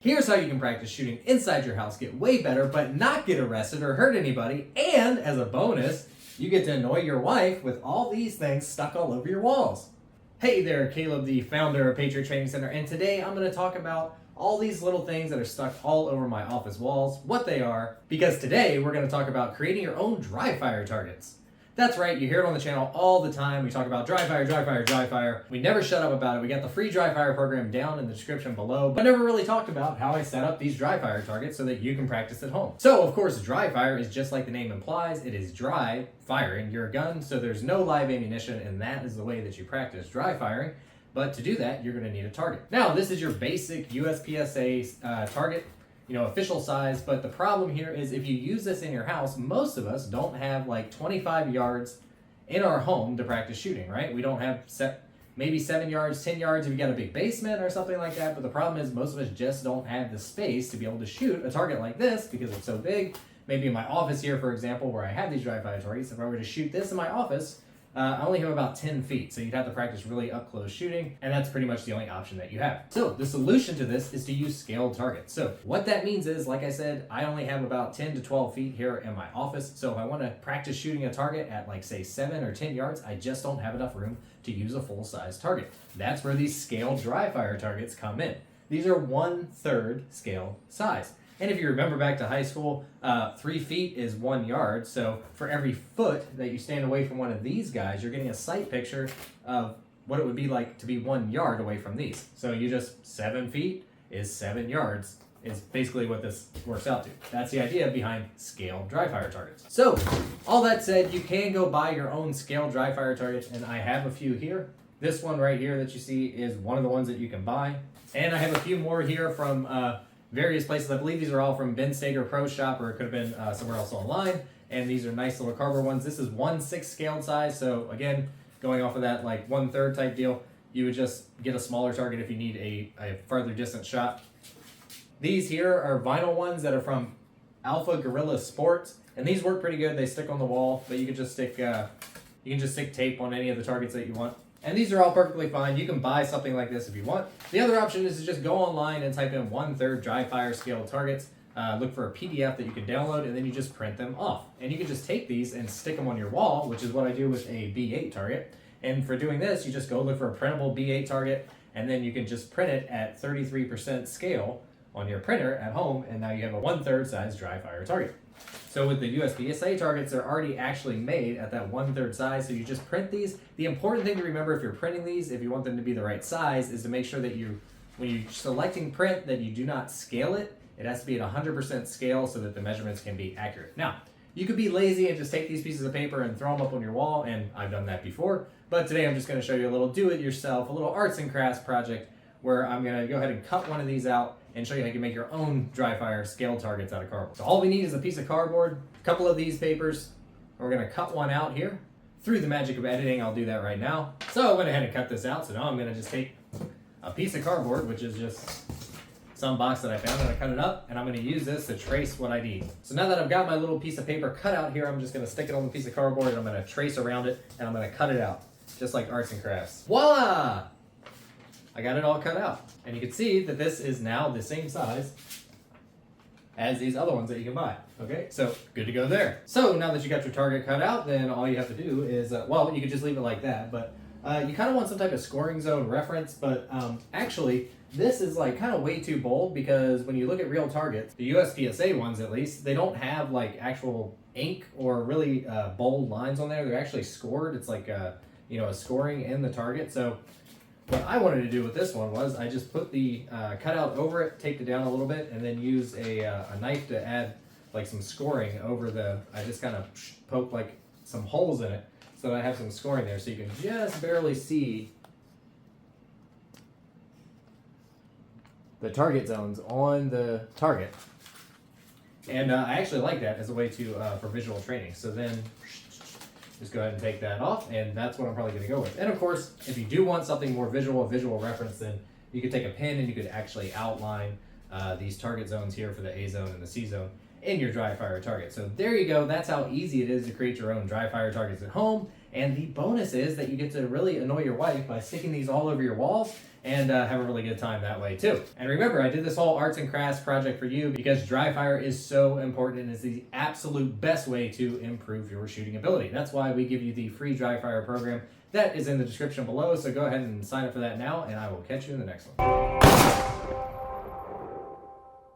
Here's how you can practice shooting inside your house, get way better, but not get arrested or hurt anybody. And as a bonus, you get to annoy your wife with all these things stuck all over your walls. Hey there, Caleb, the founder of Patriot Training Center, and today I'm going to talk about all these little things that are stuck all over my office walls, what they are, because today we're going to talk about creating your own dry fire targets. That's right, you hear it on the channel all the time. We talk about dry fire, dry fire, dry fire. We never shut up about it. We got the free dry fire program down in the description below, but I never really talked about how I set up these dry fire targets so that you can practice at home. So of course, dry fire is just like the name implies. It is dry firing your gun, so there's no live ammunition, and that is the way that you practice dry firing. But to do that, you're going to need a target. Now, this is your basic USPSA target, official size, but the problem here is if you use this in your house, most of us don't have like 25 yards in our home to practice shooting, right? We don't have maybe 7 yards, 10 yards if you got a big basement or something like that, but the problem is most of us just don't have the space to be able to shoot a target like this because it's so big. Maybe in my office here, for example, where I have these dry fire targets, if I were to shoot this in my office, I only have about 10 feet, so you'd have to practice really up close shooting, and that's pretty much the only option that you have. So the solution to this is to use scaled targets. So what that means is, like I said, I only have about 10 to 12 feet here in my office, so if I want to practice shooting a target at like say 7 or 10 yards, I just don't have enough room to use a full-size target. That's where these scaled dry fire targets come in. These are 1/3 scale size. And if you remember back to high school, 3 feet is 1 yard. So for every foot that you stand away from one of these guys, you're getting a sight picture of what it would be like to be 1 yard away from these. So you just 7 feet is 7 yards is basically what this works out to. That's the idea behind scaled dry fire targets. So all that said, you can go buy your own scaled dry fire targets, and I have a few here. This one right here that you see is one of the ones that you can buy. And I have a few more here from various places. I believe these are all from Ben Stager Pro Shop, or it could have been somewhere else online. And these are nice little cardboard ones. This is 1/6 scaled size. So again, going off of that like 1/3 type deal, you would just get a smaller target if you need a further distance shot. These here are vinyl ones that are from Alpha Gorilla Sports, and these work pretty good. They stick on the wall, but you can just stick tape on any of the targets that you want. And these are all perfectly fine. You can buy something like this if you want. The other option is to just go online and type in 1/3 dry fire scale targets. Look for a PDF that you can download, and then you just print them off. And you can just take these and stick them on your wall, which is what I do with a B8 target. And for doing this, you just go look for a printable B8 target, and then you can just print it at 33% scale on your printer at home, and now you have a 1/3 size dry fire target. So with the USPSA targets, they're already actually made at that 1/3 size, so you just print these. The important thing to remember if you're printing these, if you want them to be the right size, is to make sure that when you're selecting print, that you do not scale it. It has to be at 100% scale so that the measurements can be accurate. Now, you could be lazy and just take these pieces of paper and throw them up on your wall, and I've done that before, but today I'm just going to show you a little do-it-yourself, a little arts and crafts project where I'm going to go ahead and cut one of these out and show you how you can make your own dry fire scale targets out of cardboard. So all we need is a piece of cardboard, a couple of these papers, and we're going to cut one out here. Through the magic of editing, I'll do that right now. So I went ahead and cut this out, so now I'm going to just take a piece of cardboard, which is just some box that I found, and I cut it up, and I'm going to use this to trace what I need. So now that I've got my little piece of paper cut out here, I'm just going to stick it on the piece of cardboard, and I'm going to trace around it, and I'm going to cut it out, just like arts and crafts. Voila! I got it all cut out. And you can see that this is now the same size as these other ones that you can buy. Okay, so good to go there. So now that you got your target cut out, then all you have to do is, well, you could just leave it like that, but you kind of want some type of scoring zone reference, but actually, this is like kind of way too bold, because when you look at real targets, the USPSA ones at least, they don't have like actual ink or really bold lines on there. They're actually scored. It's like a scoring in the target. So what I wanted to do with this one was I just put the cutout over it, taped it down a little bit, and then use a knife to add like some scoring over I just kind of poke like some holes in it so that I have some scoring there, so you can just barely see the target zones on the target. And I actually like that as a way to for visual training. So then just go ahead and take that off, and that's what I'm probably going to go with. And of course, if you do want something more visual, a visual reference, then you could take a pen and you could actually outline these target zones here for the A zone and the C zone in your dry fire target. So there you go. That's how easy it is to create your own dry fire targets at home. And the bonus is that you get to really annoy your wife by sticking these all over your walls and have a really good time that way too. And remember, I did this whole arts and crafts project for you because Dryfire is so important and is the absolute best way to improve your shooting ability. That's why we give you the free Dryfire program that is in the description below. So go ahead and sign up for that now, and I will catch you in the next one.